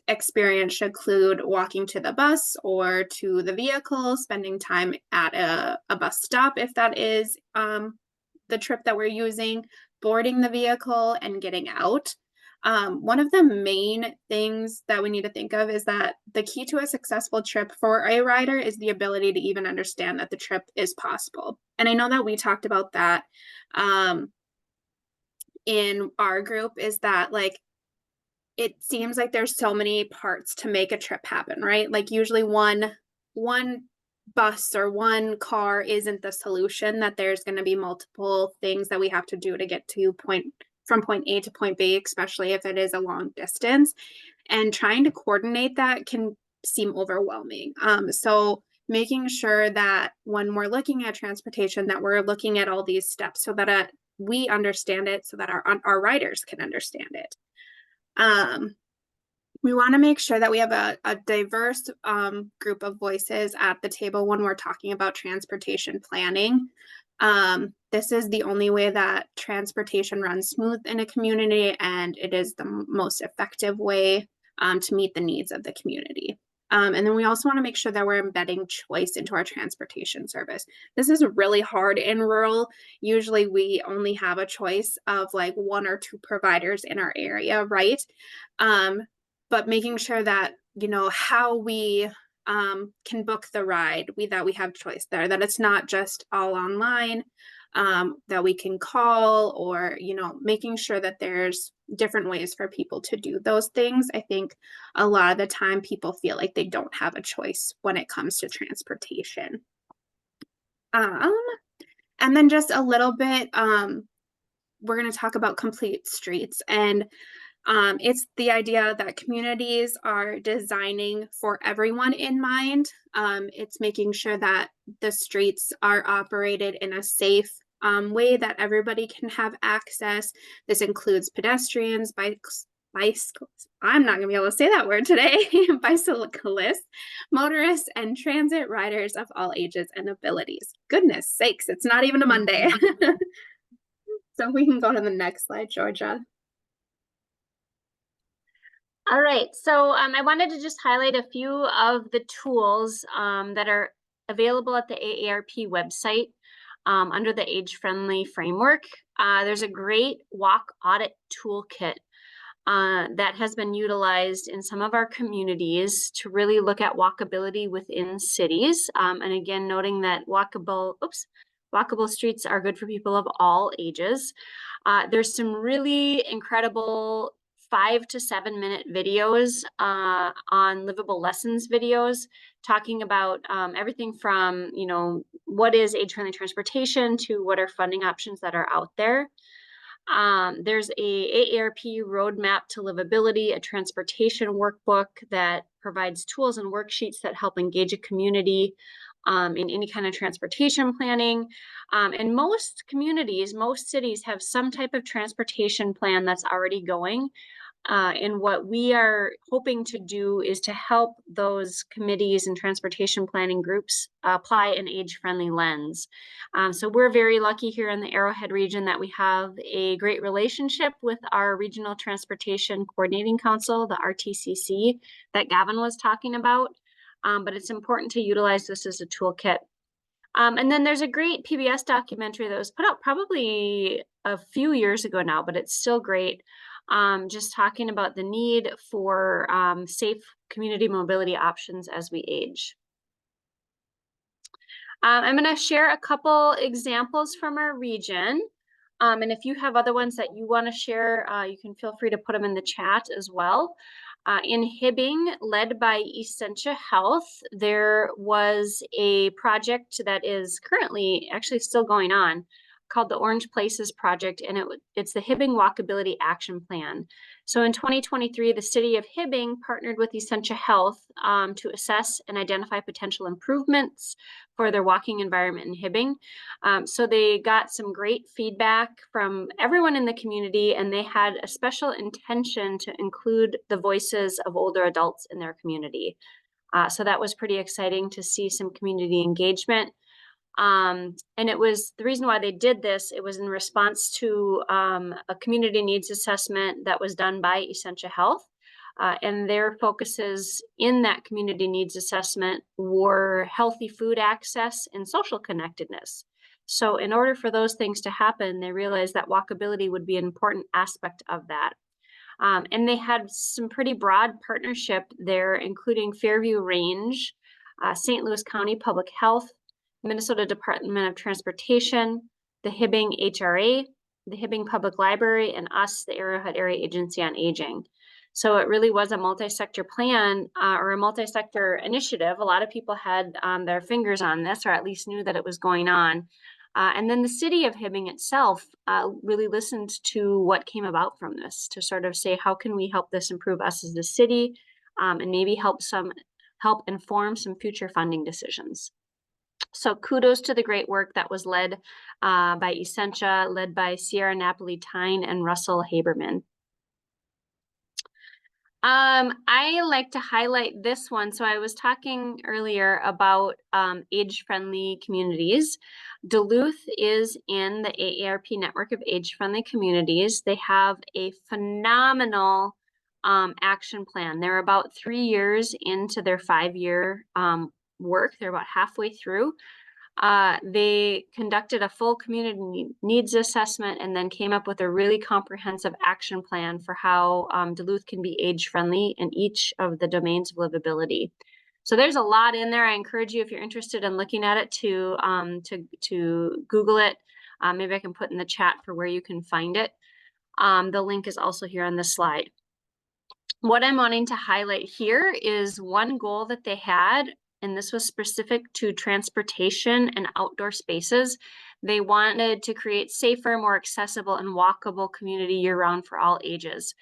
experience should include walking to the bus or to the vehicle, spending time at a bus stop if that is the trip that we're using, boarding the vehicle, and getting out. One of the main things that we need to think of is that the key to a successful trip for a rider is the ability to even understand that the trip is possible. And I know that we talked about that in our group, is that like, it seems like there's so many parts to make a trip happen, right? Like usually one bus or one car isn't the solution, that there's going to be multiple things that we have to do to get to from point A to point B, especially if it is a long distance, and trying to coordinate that can seem overwhelming. So making sure that when we're looking at transportation, that we're looking at all these steps so that we understand it, so that our riders can understand it. We want to make sure that we have a diverse group of voices at the table when we're talking about transportation planning. This is the only way that transportation runs smooth in a community, and it is the most effective way to meet the needs of the community. And then we also want to make sure that we're embedding choice into our transportation service. This is really hard in rural. Usually we only have a choice of like 1 or 2 providers in our area, right? But making sure that how we can book the ride, that we have choice there, that it's not just all online, that we can call, or, making sure that there's different ways for people to do those things. I think a lot of the time people feel like they don't have a choice when it comes to transportation. And then just a little bit, we're going to talk about complete streets, and it's the idea that communities are designing for everyone in mind. It's making sure that the streets are operated in a safe way that everybody can have access. This includes pedestrians, bicycles. I'm not going to be able to say that word today. Bicyclists, motorists, and transit riders of all ages and abilities. Goodness sakes, it's not even a Monday. So we can go to the next slide, Georgia. All right, so I wanted to just highlight a few of the tools that are available at the AARP website under the age-friendly framework. There's a great walk audit toolkit that has been utilized in some of our communities to really look at walkability within cities. And again, noting that walkable streets are good for people of all ages. There's some really incredible 5 to 7 minute videos on livable lessons videos, talking about everything from, what is age-friendly transportation to what are funding options that are out there. There's a AARP roadmap to livability, a transportation workbook that provides tools and worksheets that help engage a community in any kind of transportation planning. And most communities, most cities have some type of transportation plan that's already going. And what we are hoping to do is to help those committees and transportation planning groups apply an age-friendly lens. So we're very lucky here in the Arrowhead region that we have a great relationship with our Regional Transportation Coordinating Council, the RTCC, that Gavin was talking about. But it's important to utilize this as a toolkit. And then there's a great PBS documentary that was put out probably a few years ago now, but it's still great. Just talking about the need for safe community mobility options as we age. I'm going to share a couple examples from our region. And if you have other ones that you want to share, you can feel free to put them in the chat as well. In Hibbing, led by Essentia Health, there was a project that is currently actually still going on called the Orange Places Project, and it's the Hibbing Walkability Action Plan. So in 2023, the city of Hibbing partnered with Essentia Health to assess and identify potential improvements for their walking environment in Hibbing. So they got some great feedback from everyone in the community, and they had a special intention to include the voices of older adults in their community. So that was pretty exciting to see some community engagement. And it was the reason why they did this. It was in response to a community needs assessment that was done by Essentia Health. And their focuses in that community needs assessment were healthy food access and social connectedness. So in order for those things to happen, they realized that walkability would be an important aspect of that. And they had some pretty broad partnership there, including Fairview Range, St. Louis County Public Health, Minnesota Department of Transportation, the Hibbing HRA, the Hibbing Public Library, and us, the Arrowhead Area Agency on Aging. So it really was a multi-sector plan or a multi-sector initiative. A lot of people had their fingers on this, or at least knew that it was going on. And then the city of Hibbing itself really listened to what came about from this to sort of say, how can we help this improve us as the city, and maybe help inform some future funding decisions. So kudos to the great work that was led by Essentia, led by Sierra Napoli-Tyne and Russell Haberman. I like to highlight this one. So I was talking earlier about age-friendly communities. Duluth is in the AARP network of age-friendly communities. They have a phenomenal action plan. They're about 3 years into their 5-year work. They're about halfway through. They conducted a full community needs assessment and then came up with a really comprehensive action plan for how Duluth can be age-friendly in each of the domains of livability. So there's a lot in there. I encourage you, if you're interested in looking at it, to Google it. Maybe I can put in the chat for where you can find it. The link is also here on this slide. What I'm wanting to highlight here is one goal that they had, and this was specific to transportation and outdoor spaces. They wanted to create safer, more accessible, and walkable community year-round for all ages.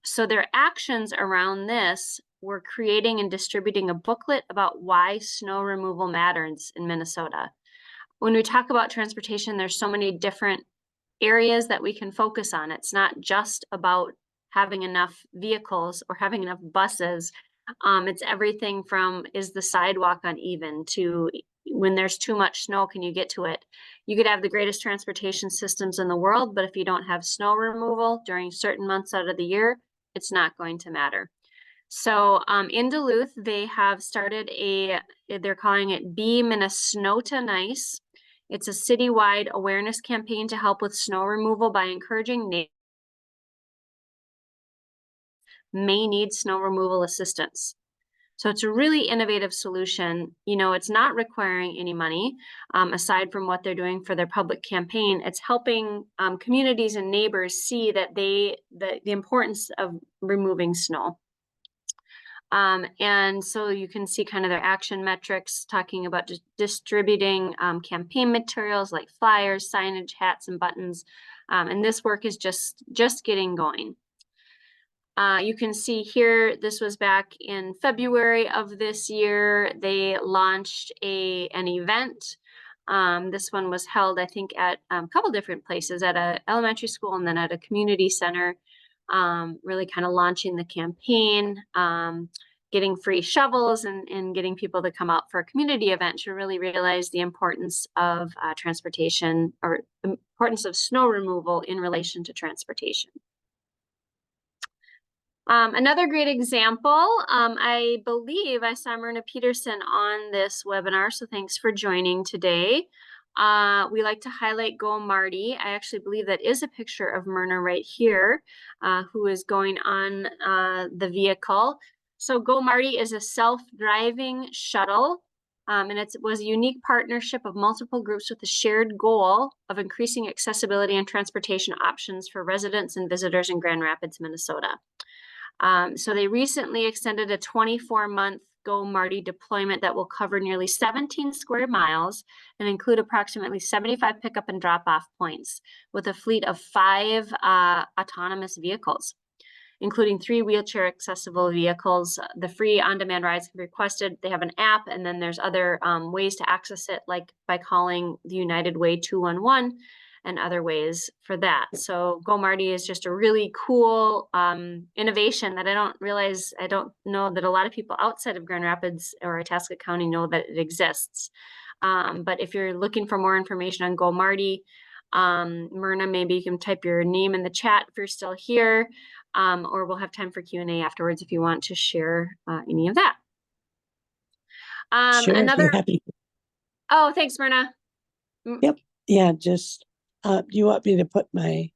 So their actions around this were creating and distributing a booklet about why snow removal matters in Minnesota. When we talk about transportation, there's so many different areas that we can focus on. It's not just about having enough vehicles or having enough buses. It's everything from, is the sidewalk uneven, to when there's too much snow, can you get to it? You could have the greatest transportation systems in the world, but if you don't have snow removal during certain months out of the year, it's not going to matter. So in Duluth, they have started they're calling it Be Minnesota Nice. It's a citywide awareness campaign to help with snow removal by encouraging neighbors may need snow removal assistance. So it's a really innovative solution. You know, it's not requiring any money aside from what they're doing for their public campaign. It's helping communities and neighbors see that the importance of removing snow. And so you can see kind of their action metrics, talking about distributing campaign materials like flyers, signage, hats, and buttons. And this work is just getting going. You can see here, this was back in February of this year. They launched an event. This one was held, I think, at a couple different places, at an elementary school and then at a community center, really kind of launching the campaign, getting free shovels and getting people to come out for a community event to really realize the importance of transportation, or the importance of snow removal in relation to transportation. Another great example, I believe I saw Myrna Peterson on this webinar, so thanks for joining today. We like to highlight Go Marty. I actually believe that is a picture of Myrna right here, who is going on the vehicle. So Go Marty is a self-driving shuttle, and it was a unique partnership of multiple groups with a shared goal of increasing accessibility and transportation options for residents and visitors in Grand Rapids, Minnesota. So they recently extended a 24-month Go Marty deployment that will cover nearly 17 square miles and include approximately 75 pickup and drop-off points with a fleet of 5 autonomous vehicles, including 3 wheelchair accessible vehicles. The free on-demand rides can be requested. They have an app, and then there's other ways to access it, like by calling the United Way 211 and other ways for that. So Go Marty is just a really cool innovation that I don't know that a lot of people outside of Grand Rapids or Itasca County know that it exists. But if you're looking for more information on Go Marty, Myrna, maybe you can type your name in the chat if you're still here, or we'll have time for Q&A afterwards if you want to share any of that. Sure, another. happy. Oh, thanks, Myrna. Yep. Yeah, just do you want me to put my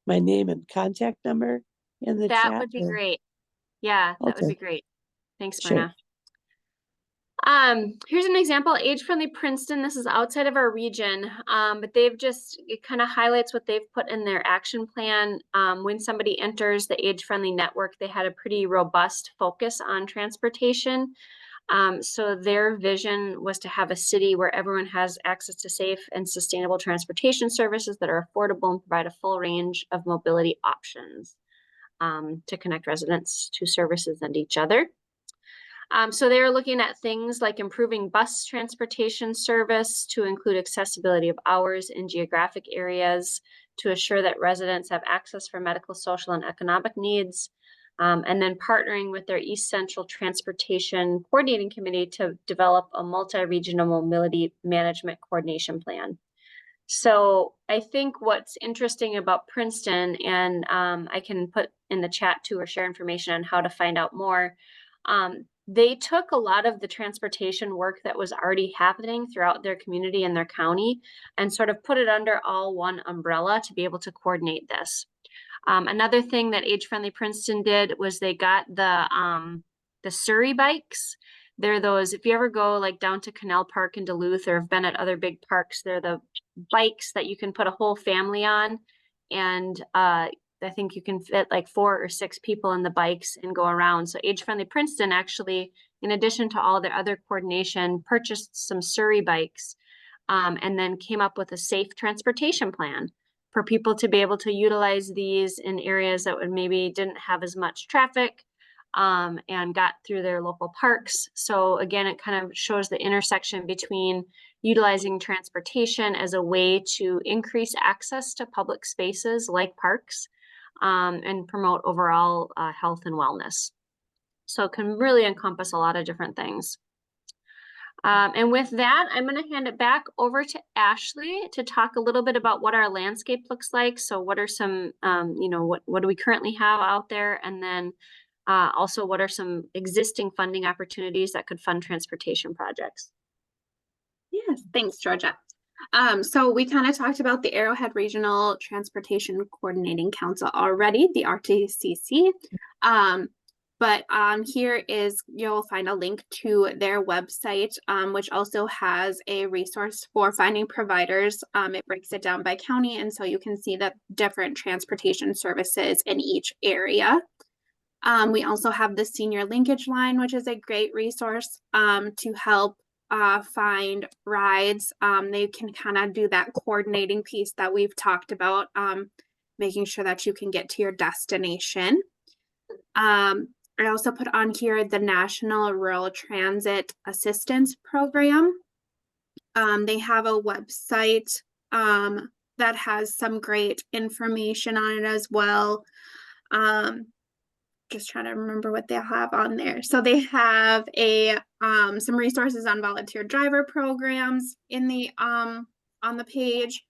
my name and contact number in the chat? That would be great. Yeah, that would be great. Thanks, Myrna. Sure. Here's an example, age-friendly Princeton. This is outside of our region, but it kind of highlights what they've put in their action plan. When somebody enters the age-friendly network, they had a pretty robust focus on transportation. So their vision was to have a city where everyone has access to safe and sustainable transportation services that are affordable and provide a full range of mobility options to connect residents to services and each other. So they're looking at things like improving bus transportation service to include accessibility of hours in geographic areas to assure that residents have access for medical, social, and economic needs. And then partnering with their East Central Transportation Coordinating Committee to develop a multi-regional mobility management coordination plan. So I think what's interesting about Princeton, and I can put in the chat too or share information on how to find out more, they took a lot of the transportation work that was already happening throughout their community and their county and sort of put it under all one umbrella to be able to coordinate this. Another thing that Age Friendly Princeton did was they got the Surrey bikes. They're those, if you ever go like down to Canal Park in Duluth or have been at other big parks, they're the bikes that you can put a whole family on. And I think you can fit like 4 or 6 people in the bikes and go around. So Age Friendly Princeton actually, in addition to all their other coordination, purchased some Surrey bikes and then came up with a safe transportation plan for people to be able to utilize these in areas that would maybe didn't have as much traffic and got through their local parks. So again, it kind of shows the intersection between utilizing transportation as a way to increase access to public spaces like parks and promote overall health and wellness. So it can really encompass a lot of different things. And with that, I'm going to hand it back over to Ashley to talk a little bit about what our landscape looks like. So what are some, what do we currently have out there? And then also what are some existing funding opportunities that could fund transportation projects? Yes, thanks, Georgia. So we kind of talked about the Arrowhead Regional Transportation Coordinating Council already, the RTCC. But here you'll find a link to their website, which also has a resource for finding providers. It breaks it down by county, and so you can see the different transportation services in each area. We also have the Senior Linkage Line, which is a great resource to help find rides. They can kind of do that coordinating piece that we've talked about, making sure that you can get to your destination. I also put on here the National Rural Transit Assistance Program. They have a website that has some great information on it as well. Just trying to remember what they have on there. So they have some resources on volunteer driver programs in the on the page,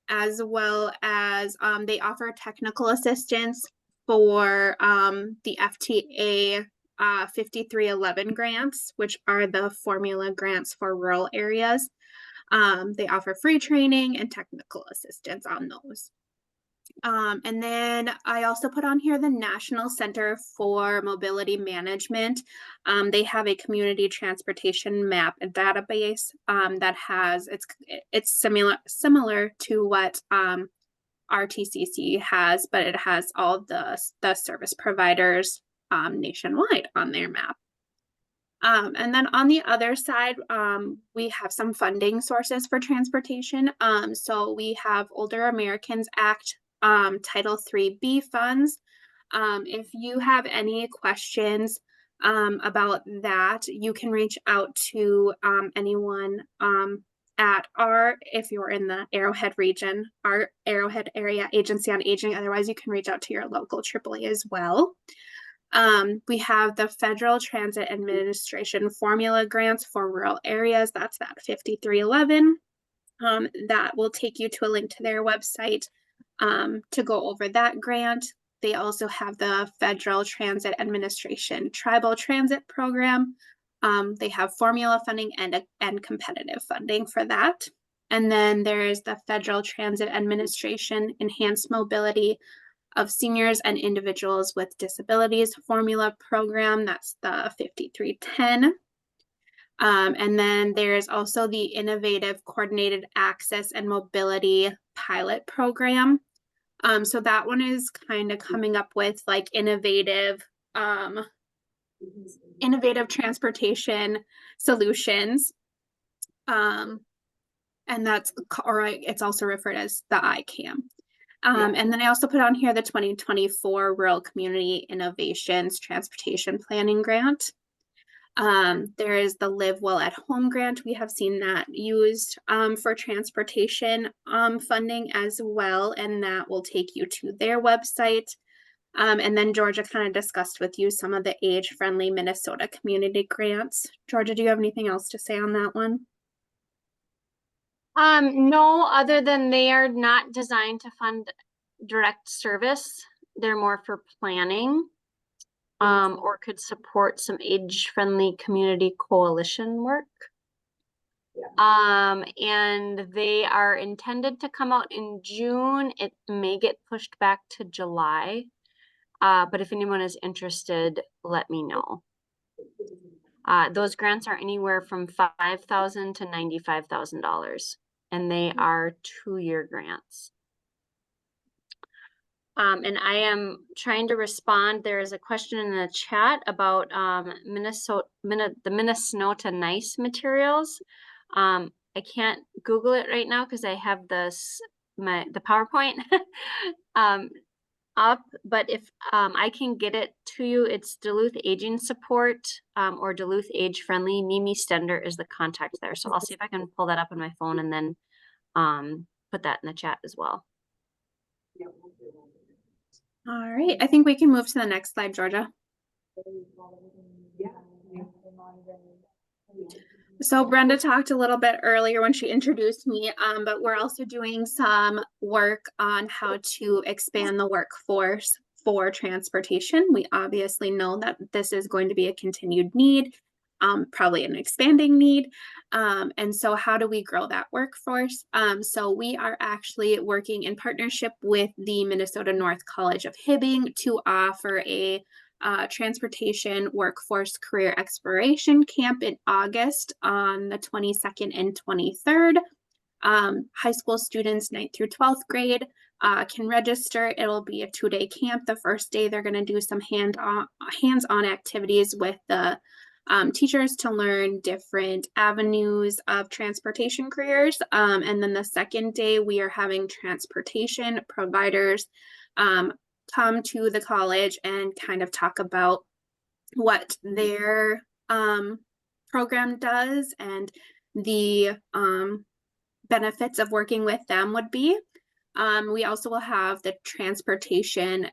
as well as they offer technical assistance for the FTA 5311 grants, which are the formula grants for rural areas. They offer free training and technical assistance on those. And then I also put on here the National Center for Mobility Management. They have a community transportation map database that has it's similar to what RTCC has, but it has all the service providers nationwide on their map. And then on the other side, we have some funding sources for transportation. So we have Older Americans Act Title III-B funds. If you have any questions about that, you can reach out to anyone if you're in the Arrowhead region, our Arrowhead Area Agency on Aging. Otherwise, you can reach out to your local AAA as well. We have the Federal Transit Administration formula grants for rural areas. That's that 5311. That will take you to a link to their website to go over that grant. They also have the Federal Transit Administration Tribal Transit Program. They have formula funding and competitive funding for that. And then there's the Federal Transit Administration Enhanced Mobility of Seniors and Individuals with Disabilities formula program. That's the 5310. And then there's also the Innovative Coordinated Access and Mobility Pilot Program. So that one is kind of coming up with like innovative transportation solutions. And it's also referred as the ICAM. And then I also put on here the 2024 Rural Community Innovations Transportation Planning Grant. There is the Live Well at Home grant. We have seen that used for transportation funding as well, and that will take you to their website. And then Georgia kind of discussed with you some of the age-friendly Minnesota community grants. Georgia, do you have anything else to say on that one? No, other than they are not designed to fund direct service. They're more for planning. or could support some age-friendly community coalition work. And they are intended to come out in June. It may get pushed back to July. But if anyone is interested, let me know. Those grants are anywhere from $5,000 to $95,000, and they are 2-year grants. And I am trying to respond. There is a question in the chat about the Minnesota Nice materials. I can't Google it right now because I have the PowerPoint up, but if I can get it to you, it's Duluth Aging Support or Duluth Age Friendly. Mimi Stender is the contact there. So I'll see if I can pull that up on my phone and then put that in the chat as well. All right, I think we can move to the next slide, Georgia. So Brenda talked a little bit earlier when she introduced me, but we're also doing some work on how to expand the workforce for transportation. We obviously know that this is going to be a continued need, probably an expanding need. And so how do we grow that workforce? So we are actually working in partnership with the Minnesota North College of Hibbing to offer a transportation workforce career exploration camp in August on the 22nd and 23rd. High school students 9th through 12th grade can register. It'll be a 2-day camp. The first day they're going to do some hands-on activities with the teachers to learn different avenues of transportation careers. And then the second day we are having transportation providers come to the college and kind of talk about what their program does and the benefits of working with them would be. We also will have the transportation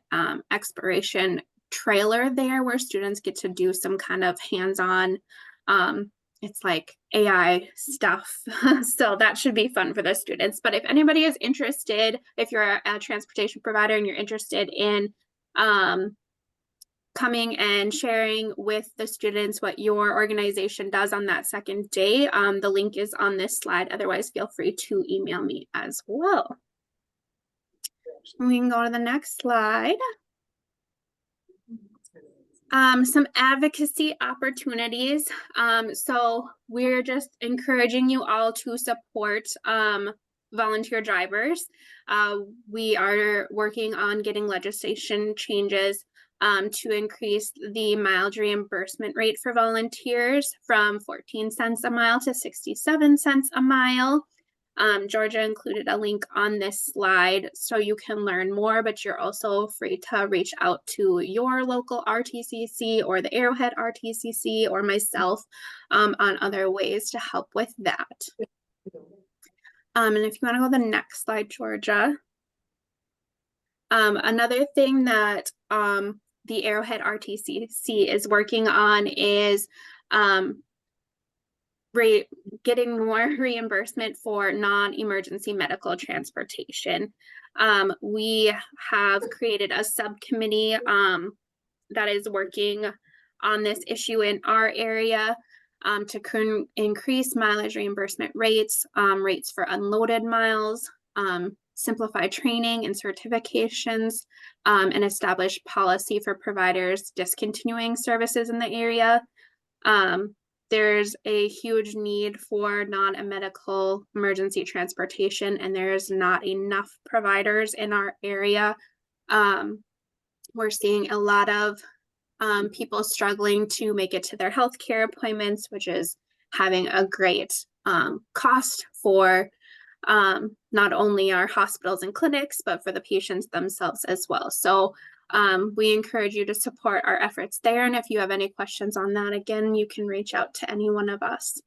exploration trailer there where students get to do some kind of hands-on it's like AI stuff. So that should be fun for the students. But if anybody is interested, if you're a transportation provider and you're interested in coming and sharing with the students what your organization does on that second day, the link is on this slide. Otherwise, feel free to email me as well. We can go to the next slide. Some advocacy opportunities. So we're just encouraging you all to support volunteer drivers. We are working on getting legislation changes to increase the mileage reimbursement rate for volunteers from 14 cents a mile to 67 cents a mile. Georgia included a link on this slide so you can learn more, but you're also free to reach out to your local RTCC or the Arrowhead RTCC or myself on other ways to help with that. And if you want to go to the next slide, Georgia. Another thing that the Arrowhead RTCC is working on is getting more reimbursement for non-emergency medical transportation. We have created a subcommittee that is working on this issue in our area to increase mileage reimbursement rates, rates for unloaded miles, simplify training and certifications, and establish policy for providers discontinuing services in the area. There's a huge need for non-medical emergency transportation, and there's not enough providers in our area. We're seeing a lot of people struggling to make it to their healthcare appointments, which is having a great cost for not only our hospitals and clinics, but for the patients themselves as well. So we encourage you to support our efforts there. And if you have any questions on that, again, you can reach out to any one of us.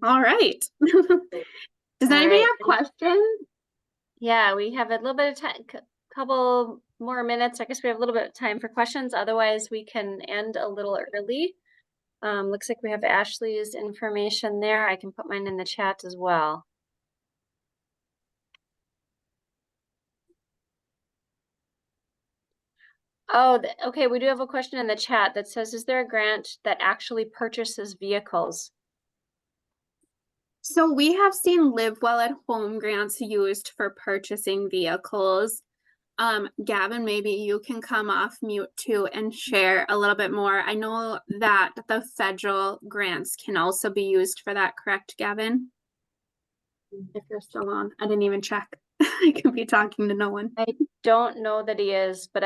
All right. Does anybody have questions? Yeah, we have a little bit of time, couple more minutes. I guess we have a little bit of time for questions. Otherwise, we can end a little early. Looks like we have Ashley's information there. I can put mine in the chat as well. Oh, okay, we do have a question in the chat that says, is there a grant that actually purchases vehicles? So we have seen Live Well at Home grants used for purchasing vehicles. Gavin, maybe you can come off mute too and share a little bit more. I know that the federal grants can also be used for that, correct, Gavin? If you're still on, I didn't even check. I could be talking to no one. I don't know that he is, but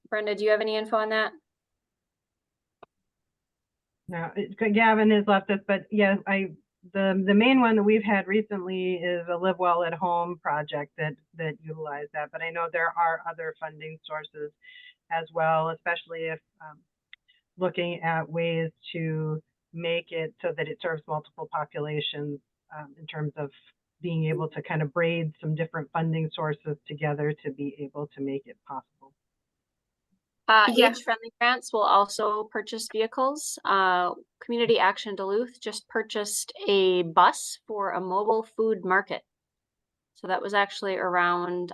Brenda, do you have any info on that? No, Gavin has left us, but yes, the main one that we've had recently is a Live Well at Home project that utilize that. But I know there are other funding sources as well, especially if looking at ways to make it so that it serves multiple populations in terms of being able to kind of braid some different funding sources together to be able to make it possible. Yeah. Age-friendly grants will also purchase vehicles. Community Action Duluth just purchased a bus for a mobile food market. So that was actually around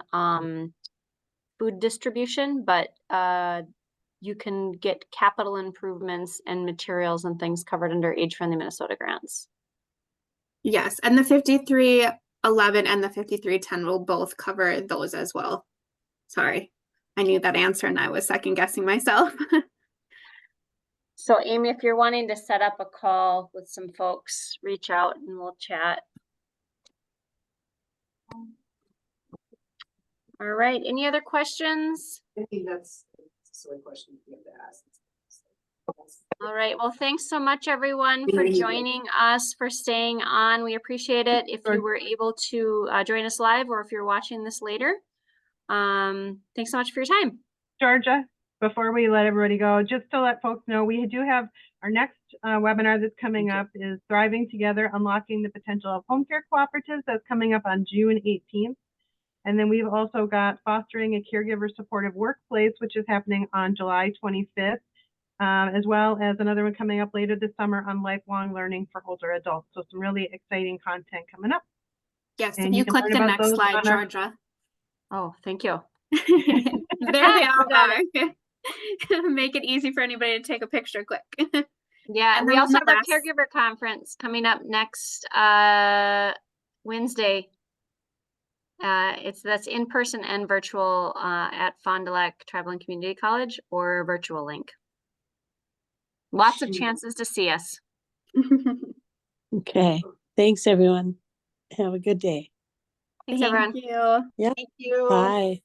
food distribution, but you can get capital improvements and materials and things covered under Age-Friendly Minnesota grants. Yes, and the 5311 and the 5310 will both cover those as well. Sorry, I knew that answer and I was second guessing myself. So Amy, if you're wanting to set up a call with some folks, reach out and we'll chat. All right, any other questions? I think that's a silly question you have to ask. All right, well, thanks so much, everyone, for joining us, for staying on. We appreciate it. If you were able to join us live or if you're watching this later, thanks so much for your time. Georgia, before we let everybody go, just to let folks know, we do have our next webinar that's coming up is Thriving Together, Unlocking the Potential of Home Care Cooperatives. That's coming up on June 18th. And then we've also got Fostering a Caregiver Supportive Workplace, which is happening on July 25th, as well as another one coming up later this summer on lifelong learning for older adults. So some really exciting content coming up. Yes, And if you click learn the about next those slide, on our- Georgia. Oh, thank you. There they all are. Make it easy for anybody to take a picture quick. Yeah, And we then also the have our last- caregiver conference coming up next Wednesday. That's in person and virtual at Fond du Lac Tribal and Community College or virtual link. Lots of chances to see us. Okay. Thanks, everyone. Have a good day. Thanks, everyone. Thank you. Yep. Thank you. Bye.